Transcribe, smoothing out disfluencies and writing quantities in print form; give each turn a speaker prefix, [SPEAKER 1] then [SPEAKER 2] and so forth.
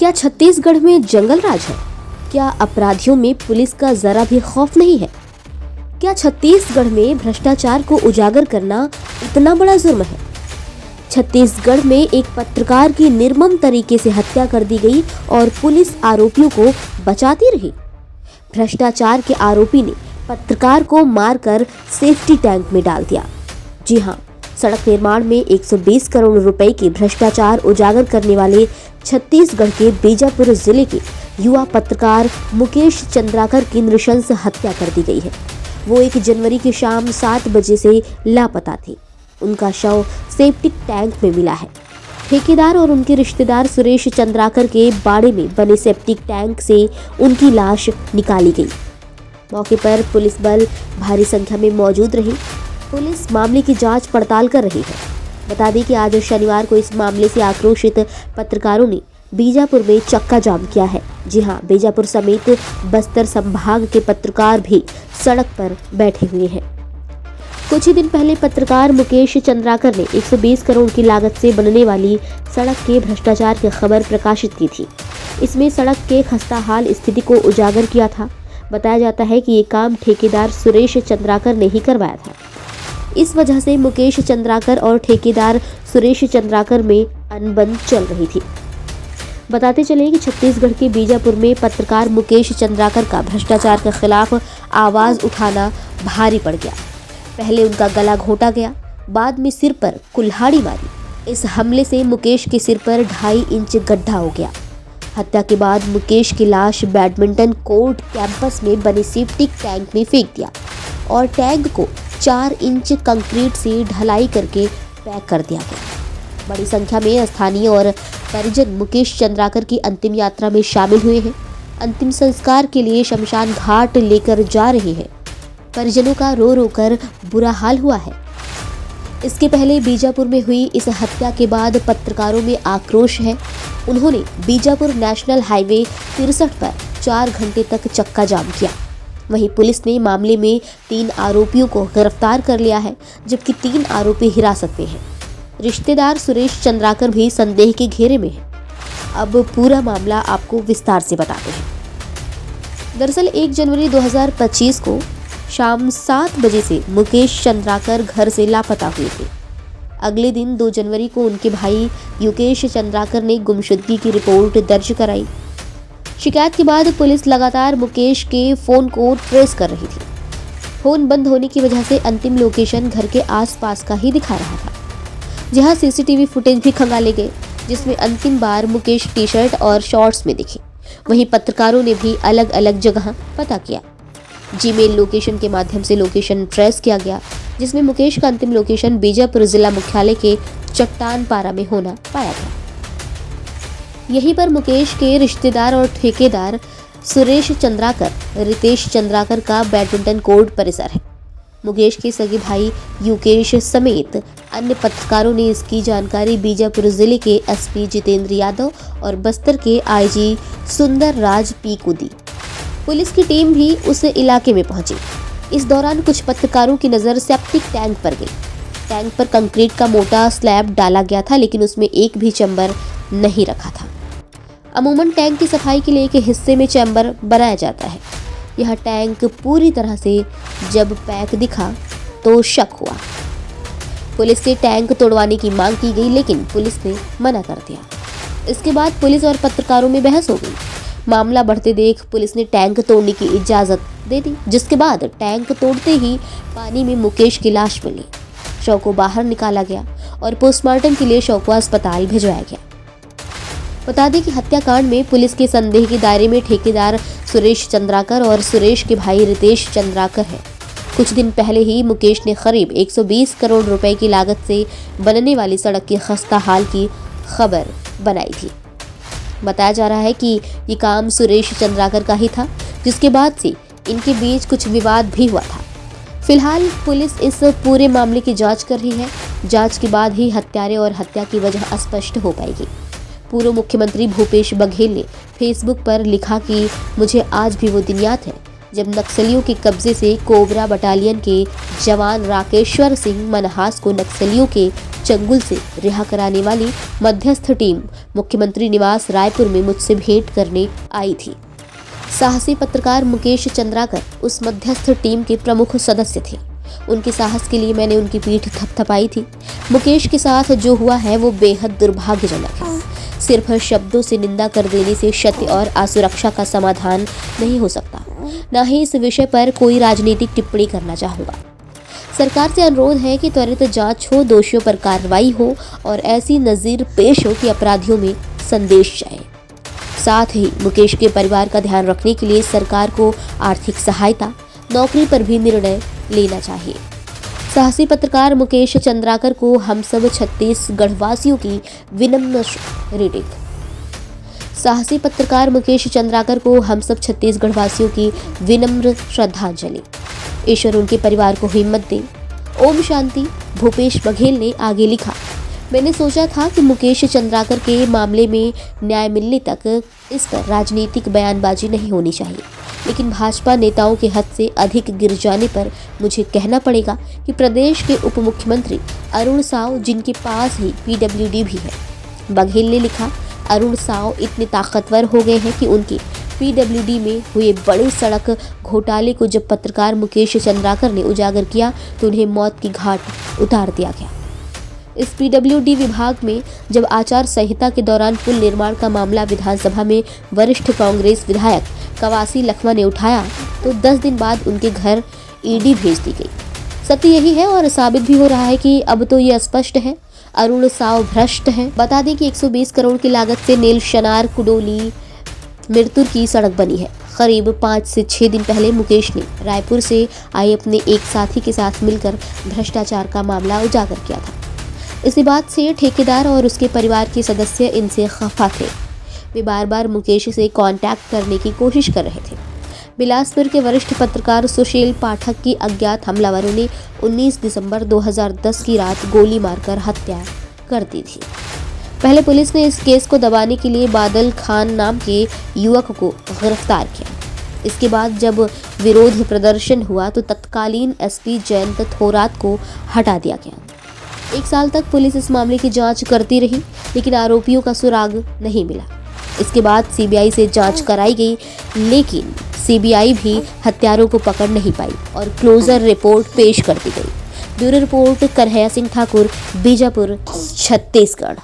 [SPEAKER 1] क्या छत्तीसगढ़ में जंगल राज है? क्या अपराधियों में पुलिस का जरा भी खौफ नहीं है? क्या छत्तीसगढ़ में भ्रष्टाचार को उजागर करना इतना बड़ा जुर्म है? छत्तीसगढ़ में एक पत्रकार की निर्मम तरीके से हत्या कर दी गई और पुलिस आरोपियों को बचाती रही। भ्रष्टाचार के आरोपी ने पत्रकार को मारकर सेफ्टी टैंक में डाल दिया। जी हाँ, सड़क निर्माण में 120 करोड़ रुपए के भ्रष्टाचार उजागर करने वाले छत्तीसगढ़ के बीजापुर जिले के युवा पत्रकार मुकेश चंद्राकर की नृशंस हत्या कर दी गई है। वो 1 जनवरी की शाम 7 बजे से लापता थे। उनका शव सेप्टिक टैंक में मिला है। ठेकेदार और उनके रिश्तेदार सुरेश चंद्राकर के बाड़े में बने सेप्टिक टैंक से उनकी लाश निकाली गई। मौके पर पुलिस बल भारी संख्या में मौजूद रही। पुलिस मामले की जांच पड़ताल कर रही है। बता दें कि आज शनिवार को इस मामले से आक्रोशित पत्रकारों ने बीजापुर में चक्का जाम किया है। जी हाँ, बीजापुर समेत बस्तर संभाग के पत्रकार भी सड़क पर बैठे हुए हैं। कुछ ही दिन पहले पत्रकार मुकेश चंद्राकर ने 120 करोड़ की लागत से बनने वाली सड़क के भ्रष्टाचार की खबर प्रकाशित की थी। इसमें सड़क के खस्ताहाल स्थिति को उजागर किया था। बताया जाता है कि ये काम ठेकेदार सुरेश चंद्राकर ने ही करवाया था। इस वजह से मुकेश चंद्राकर और ठेकेदार सुरेश चंद्राकर में अनबन चल रही थी। बताते चले कि छत्तीसगढ़ के बीजापुर में पत्रकार मुकेश चंद्राकर का भ्रष्टाचार के खिलाफ आवाज उठाना भारी पड़ गया। पहले उनका गला घोंटा गया, बाद में सिर पर कुल्हाड़ी मारी। इस हमले से मुकेश के सिर पर 2.5 इंच गड्ढा हो गया। हत्या के बाद मुकेश की लाश बैडमिंटन कोर्ट कैंपस में बने सेप्टिक टैंक में फेंक दिया और टैंक को 4 इंच कंक्रीट से ढलाई करके पैक कर दिया गया। बड़ी संख्या में स्थानीय और परिजन मुकेश चंद्राकर की अंतिम यात्रा में शामिल हुए हैं। अंतिम संस्कार के लिए शमशान घाट लेकर जा रहे हैं। परिजनों का रो रो कर बुरा हाल हुआ है। इसके पहले बीजापुर में हुई इस हत्या के बाद पत्रकारों में आक्रोश है। उन्होंने बीजापुर नेशनल हाईवे 63 पर 4 घंटे तक चक्का जाम किया। वहीं पुलिस ने मामले में 3 आरोपियों को गिरफ्तार कर लिया है, जबकि 3 आरोपी हिरासत में हैं। रिश्तेदार सुरेश चंद्राकर भी संदेह के घेरे में है। अब पूरा मामला आपको विस्तार से बताते हैं। दरअसल 1 जनवरी 2025 को शाम 7 बजे से मुकेश चंद्राकर घर से लापता हुए थे। अगले दिन 2 जनवरी को उनके भाई युकेश चंद्राकर ने गुमशुदगी की रिपोर्ट दर्ज कराई। शिकायत के बाद पुलिस लगातार मुकेश के फोन को ट्रेस कर रही थी। फोन बंद होने की वजह से अंतिम लोकेशन घर के आसपास का ही दिखा रहा था। जहां सीसीटीवी फुटेज भी खंगाले गए, जिसमें अंतिम बार मुकेश टी-शर्ट और शॉर्ट्स में दिखे। वहीं पत्रकारों ने भी अलग अलग जगह पता किया। जीमेल लोकेशन के माध्यम से लोकेशन ट्रेस किया गया, जिसमें मुकेश का अंतिम लोकेशन बीजापुर जिला मुख्यालय के चट्टान पारा में होना पाया गया। यहीं पर मुकेश के रिश्तेदार और ठेकेदार सुरेश चंद्राकर, रितेश चंद्राकर का बैडमिंटन कोर्ट परिसर है। मुकेश के सगे भाई युकेश समेत अन्य पत्रकारों ने इसकी जानकारी बीजापुर जिले के एसपी जितेंद्र यादव और बस्तर के आईजी सुंदर राज पी को दी। पुलिस की टीम भी उस इलाके में पहुंची। इस दौरान कुछ पत्रकारों की नज़र सेप्टिक टैंक पर गई। टैंक पर कंक्रीट का मोटा स्लैब डाला गया था, लेकिन उसमें एक भी चैम्बर नहीं रखा था। अमूमन टैंक की सफाई के लिए एक हिस्से में चैम्बर बनाया जाता है। यह टैंक पूरी तरह से जब पैक दिखा तो शक हुआ। पुलिस से टैंक तोड़वाने की मांग की गई, लेकिन पुलिस ने मना कर दिया। इसके बाद पुलिस और पत्रकारों में बहस हो गई। मामला बढ़ते देख पुलिस ने टैंक तोड़ने की इजाजत दे दी, जिसके बाद टैंक तोड़ते ही पानी में मुकेश की लाश मिली। शव को बाहर निकाला गया और पोस्टमार्टम के लिए शव को अस्पताल भिजवाया गया। बता दें कि हत्याकांड में पुलिस के संदेह के दायरे में ठेकेदार सुरेश चंद्राकर और सुरेश के भाई रितेश चंद्राकर है। कुछ दिन पहले ही मुकेश ने करीब 120 करोड़ रुपए की लागत से बनने वाली सड़क की खस्ताहाल की खबर बनाई थी। बताया जा रहा है कि ये काम सुरेश चंद्राकर का ही था, जिसके बाद से इनके बीच कुछ विवाद भी हुआ था। फिलहाल पुलिस इस पूरे मामले की जांच कर रही है। जांच के बाद ही हत्यारे और हत्या की वजह स्पष्ट हो पाएगी। पूर्व मुख्यमंत्री भूपेश बघेल ने फेसबुक पर लिखा कि मुझे आज भी वो दिन याद है जब नक्सलियों के कब्जे से कोबरा बटालियन के जवान राकेश्वर सिंह मनहास को नक्सलियों के चंगुल से रिहा कराने वाली मध्यस्थ टीम मुख्यमंत्री निवास रायपुर में मुझसे भेंट करने आई थी। साहसी पत्रकार मुकेश चंद्राकर उस मध्यस्थ टीम के प्रमुख सदस्य थे। उनके साहस के लिए मैंने उनकी पीठ थपथपाई थी। मुकेश के साथ जो हुआ है वो बेहद दुर्भाग्यजनक है। सिर्फ शब्दों से निंदा कर देने से क्षति और असुरक्षा का समाधान नहीं हो सकता। न ही इस विषय पर कोई राजनीतिक टिप्पणी करना चाहूँगा। सरकार से अनुरोध है कि त्वरित जांच हो, दोषियों पर कार्रवाई हो और ऐसी नज़ीर पेश हो कि अपराधियों में संदेश जाए। साथ ही मुकेश के परिवार का ध्यान रखने के लिए सरकार को आर्थिक सहायता, नौकरी पर भी निर्णय लेना चाहिए। साहसी पत्रकार मुकेश चंद्राकर को हम सब छत्तीसगढ़ वासियों की विनम्र रीडिंग। साहसी पत्रकार मुकेश चंद्राकर को हम सब छत्तीसगढ़ वासियों की विनम्र श्रद्धांजलि। ईश्वर उनके परिवार को हिम्मत दे। ओम शांति। भूपेश बघेल ने आगे लिखा, मैंने सोचा था कि मुकेश चंद्राकर के मामले में न्याय मिलने तक इस पर राजनीतिक बयानबाजी नहीं होनी चाहिए, लेकिन भाजपा नेताओं के हद से अधिक गिर जाने पर मुझे कहना पड़ेगा कि प्रदेश के उप मुख्यमंत्री अरुण साव, जिनके पास ही पीडब्ल्यूडी भी है। बघेल ने लिखा, अरुण साव इतने ताकतवर हो गए हैं कि उनकी पीडब्ल्यूडी में हुए बड़े सड़क घोटाले को जब पत्रकार मुकेश चंद्राकर ने उजागर किया तो उन्हें मौत की घाट उतार दिया गया। इस पीडब्ल्यूडी विभाग में जब आचार संहिता के दौरान पुल निर्माण का मामला विधानसभा में वरिष्ठ कांग्रेस विधायक कवासी लखमा ने उठाया तो 10 दिन बाद उनके घर ईडी भेज दी गई। सत्य यही है और साबित भी हो रहा है कि अब तो ये स्पष्ट है, अरुण साव भ्रष्ट है। बता दें कि 120 करोड़ की लागत से नीलशनार कुडोली मिरतुर की सड़क बनी है। करीब 5 से 6 दिन पहले मुकेश ने रायपुर से आए अपने एक साथी के साथ मिलकर भ्रष्टाचार का मामला उजागर किया था। इसी बात से ठेकेदार और उसके परिवार के सदस्य इनसे खफा थे। वे बार बार मुकेश से कांटेक्ट करने की कोशिश कर रहे थे। बिलासपुर के वरिष्ठ पत्रकार सुशील पाठक की अज्ञात हमलावरों ने 19 दिसंबर 2010 की रात गोली मारकर हत्या कर दी थी। पहले पुलिस ने इस केस को दबाने के लिए बादल खान नाम के युवक को गिरफ्तार किया। इसके बाद जब विरोध प्रदर्शन हुआ तो तत्कालीन एसपी जयंत थोरात को हटा दिया गया। 1 साल तक पुलिस इस मामले की जांच करती रही, लेकिन आरोपियों का सुराग नहीं मिला। इसके बाद सीबीआई से जांच कराई गई, लेकिन सीबीआई भी हत्यारों को पकड़ नहीं पाई और क्लोजर रिपोर्ट पेश कर दी गई। Bureau report, Kanhaiya Singh Thakur, Bijapur, Chhattisgarh.